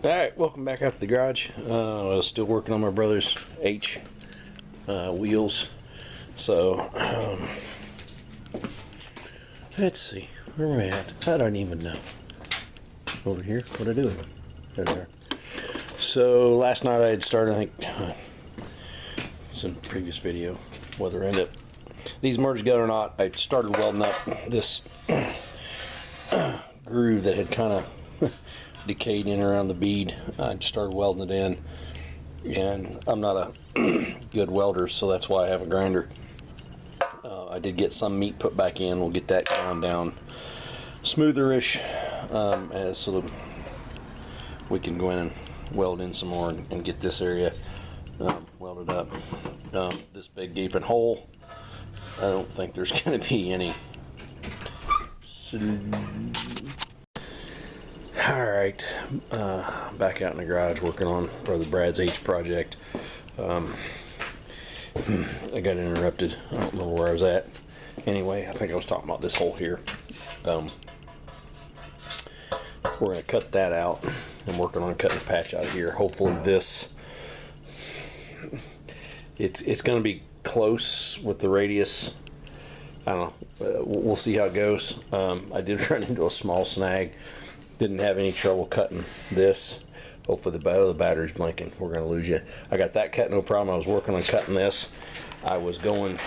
Alright, welcome back out to the garage. I was still working on my brother's H wheels. So, let's see, where am I at? I don't even know. Over here? What I do? There. So, last night I had started, I think, it's in the previous video, whether in it. These merged together or not, I started welding up this groove that had kind of decayed in around the bead. I just started welding it in, and I'm not a good welder, so that's why I have a grinder. I did get some meat put back in. We'll get that ground down smootherish, so that we can go in and weld in some more and get this area welded up. This big gaping hole, I don't think there's going to be any. Alright, back out in the garage working on Brother Brad's H project. I got interrupted. I don't remember where I was at. Anyway, I think I was talking about this hole here. We're going to cut that out. I'm working on cutting a patch out of here. Hopefully this, it's going to be close with the radius. I don't know. We'll see how it goes. I did run into a small snag. Didn't have any trouble cutting this. Hopefully the battery's blinking. We're going to lose you. I got that cut, no problem. I was working on cutting this. I was going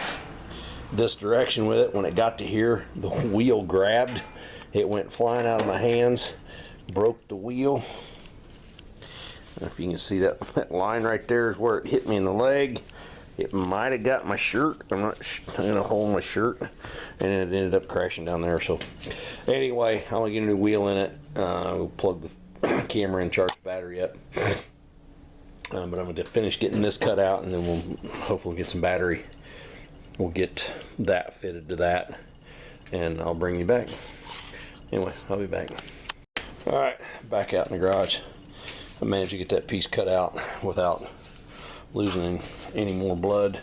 this direction with it. When it got to here, the wheel grabbed. It went flying out of my hands. Broke the wheel. I don't know if you can see that line right there is where it hit me in the leg. It might have got my shirt. I'm not in a hole in my shirt, and it ended up crashing down there. So anyway, I'm gonna get a new wheel in it. We'll plug the camera in, charge the battery up. But I'm gonna finish getting this cut out, and then we'll hopefully get some battery. We'll get that fitted to that, and I'll bring you back. Anyway, I'll be back. All right, back out in the garage. I managed to get that piece cut out without losing any more blood.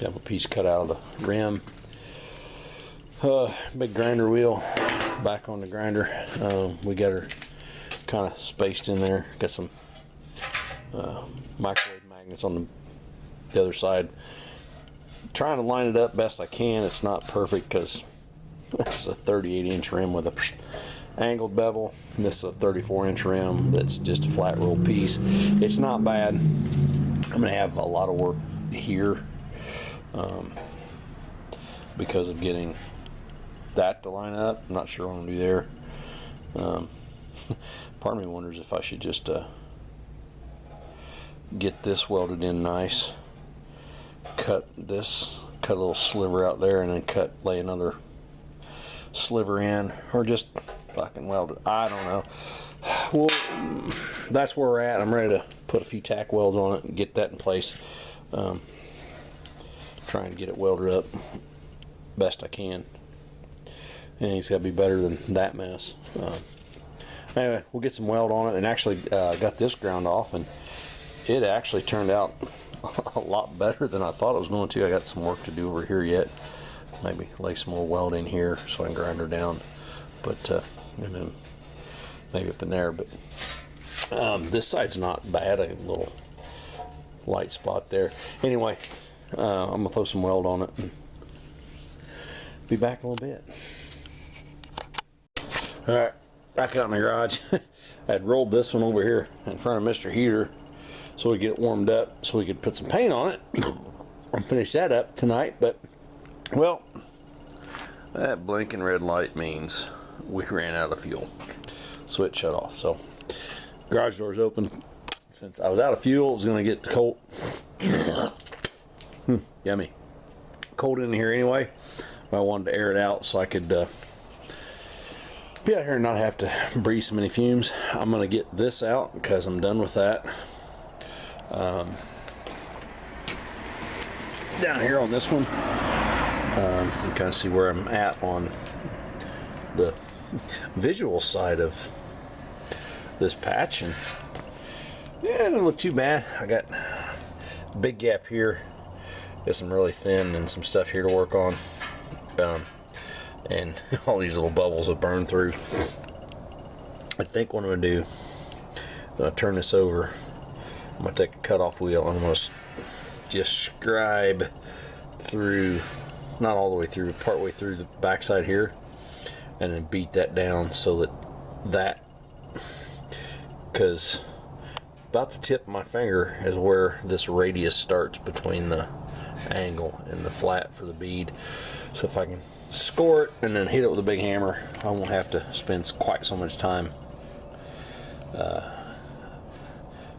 Have a piece cut out of the rim. Big grinder wheel back on the grinder. We got her kind of spaced in there. Got some microwave magnets on the other side. Trying to line it up best I can. It's not perfect because this is a 38-inch rim with a angled bevel. This is a 34-inch rim that's just a flat roll piece. It's not bad. I'm gonna have a lot of work here because of getting that to line up. I'm not sure what I'm gonna do there. Part of me wonders if I should just get this welded in nice, cut a little sliver out there, and then lay another sliver in, or just fucking weld it. I don't know. Well, that's where we're at. I'm ready to put a few tack welds on it and get that in place. Trying to get it welded up best I can. And it's got to be better than that mess. Anyway, we'll get some weld on it, and actually got this ground off, and it actually turned out a lot better than I thought it was going to. I got some work to do over here yet. Maybe lay some more weld in here so I can grind her down, but and then maybe up in there. But this side's not bad. A little light spot there. Anyway, I'm gonna throw some weld on it and be back in a little bit. All right, back out in the garage. I had rolled this one over here in front of Mr. Heater so we get it warmed up so we could put some paint on it and finish that up tonight. But well, that blinking red light means we ran out of fuel. Switch shut off. So garage door's open. Since I was out of fuel, it was going to get cold. Yummy. Cold in here anyway. I wanted to air it out so I could be out here and not have to breathe so many fumes. I'm going to get this out because I'm done with that. Down here on this one, you kind of see where I'm at on the visual side of this patch, and yeah, it doesn't look too bad. I got a big gap here, got some really thin and some stuff here to work on. and all these little bubbles have burned through. I think what I'm going to do, I'm going to turn this over. I'm going to take a cutoff wheel and I'm going to just scribe through, not all the way through, but part way through the backside here, and then beat that down so that because about the tip of my finger is where this radius starts between the angle and the flat for the bead. So if I can score it and then hit it with a big hammer, I won't have to spend quite so much time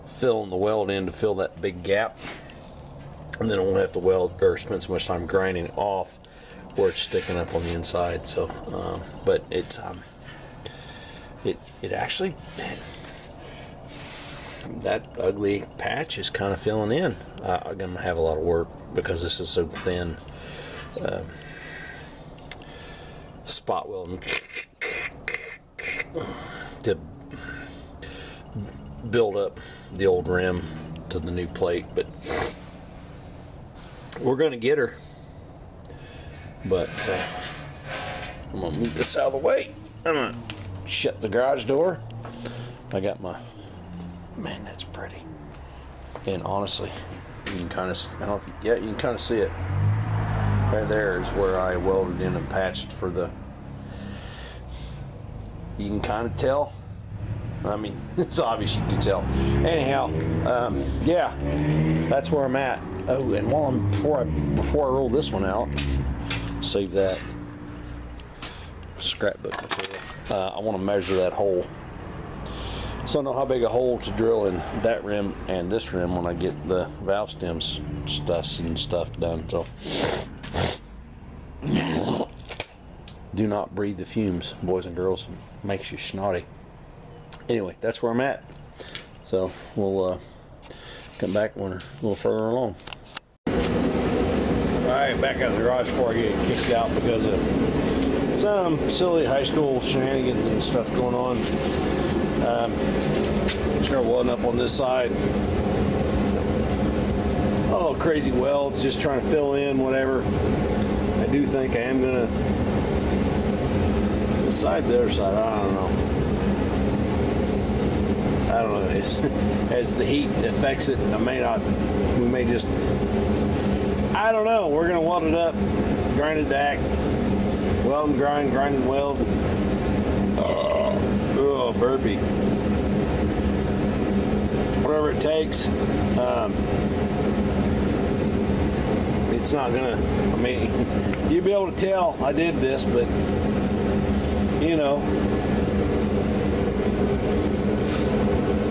filling the weld in to fill that big gap, and then I won't have to weld or spend so much time grinding it off where it's sticking up on the inside. So but it's it actually, that ugly patch is kind of filling in. I'm gonna have a lot of work because this is so thin. Spot welding to build up the old rim to the new plate, but we're gonna get her. But I'm gonna move this out of the way. I'm gonna shut the garage door. I got my, man, that's pretty. And honestly, you can kind of, I don't know if you, yeah, you can kind of see it. Right there is where I welded in and patched for the, you can kind of tell. I mean, it's obvious you can tell. Anyhow, yeah, that's where I'm at. Oh, and while I'm, before I roll this one out, save that scrapbook material. I want to measure that hole, so I know how big a hole to drill in that rim and this rim when I get the valve stems stuff done. So do not breathe the fumes, boys and girls. It makes you snotty. Anyway, that's where I'm at. So we'll come back when we're a little further along. Alright, back out of the garage before I get kicked out because of some silly high school shenanigans and stuff going on. Started welding up on this side. Oh, crazy welds, just trying to fill in whatever. I do think I am gonna decide the other side. I don't know. As the heat affects it, I may not. We may just. I don't know. We're gonna weld it up, grind it back, weld and grind, grind and weld. Oh, burpee. Whatever it takes. It's not gonna. I mean, you'll be able to tell I did this, but you know,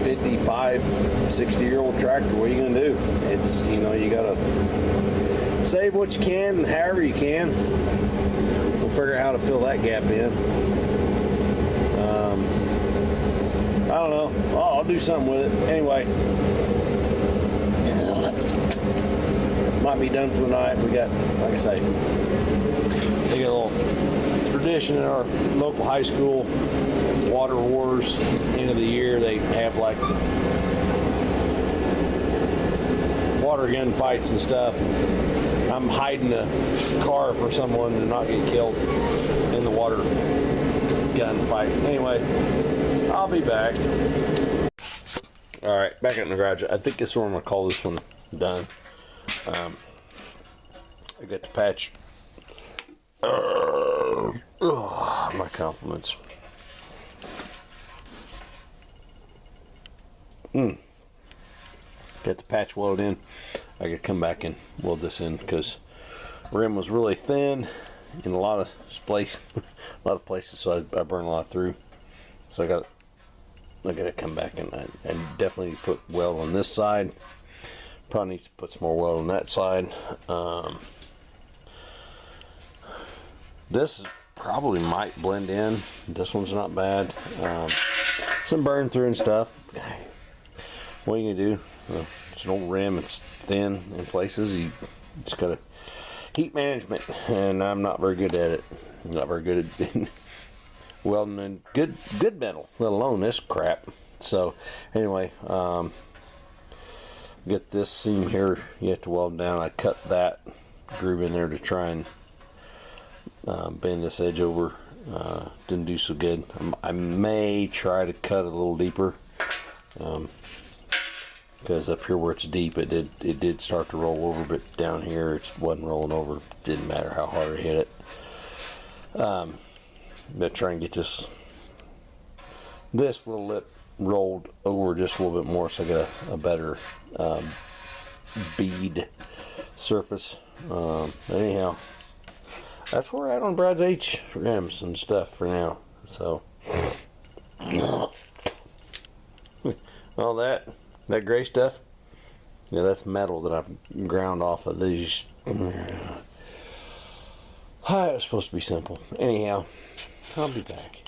55, 60-year-old tractor. What are you gonna do? It's, you know, you gotta save what you can, and however you can. We'll figure out how to fill that gap in. I don't know. Oh, I'll do something with it. Anyway, might be done for the night. We got, like I say, they got a little tradition in our local high school. Water wars, end of the year, they have like water gun fights and stuff. I'm hiding a car for someone to not get killed in the water gun fight. Anyway, I'll be back. All right, back in the garage. I think this one, I'm gonna call this one done. I got the patch. My compliments. Got the patch welded in. I could come back and weld this in because rim was really thin in a lot of places, so I burned a lot through. So I got to come back and definitely put weld on this side. Probably needs to put some more weld on that side. This probably might blend in. This one's not bad. Some burn through and stuff. What are you gonna do? It's an old rim. It's thin in places. You just gotta heat management, and I'm not very good at it. I'm not very good at welding in good metal, let alone this crap. So anyway, get this seam here. You have to weld down. I cut that groove in there to try and bend this edge over. Didn't do so good. I may try to cut a little deeper, because up here where it's deep, it did start to roll over, but down here it wasn't rolling over. Didn't matter how hard I hit it. But try and get this little lip rolled over just a little bit more, so I get a better bead surface. Anyhow, that's where we're at on Brad's H rims and stuff for now. So, all that gray stuff, yeah, that's metal that I've ground off of these. It was supposed to be simple. Anyhow, I'll be back.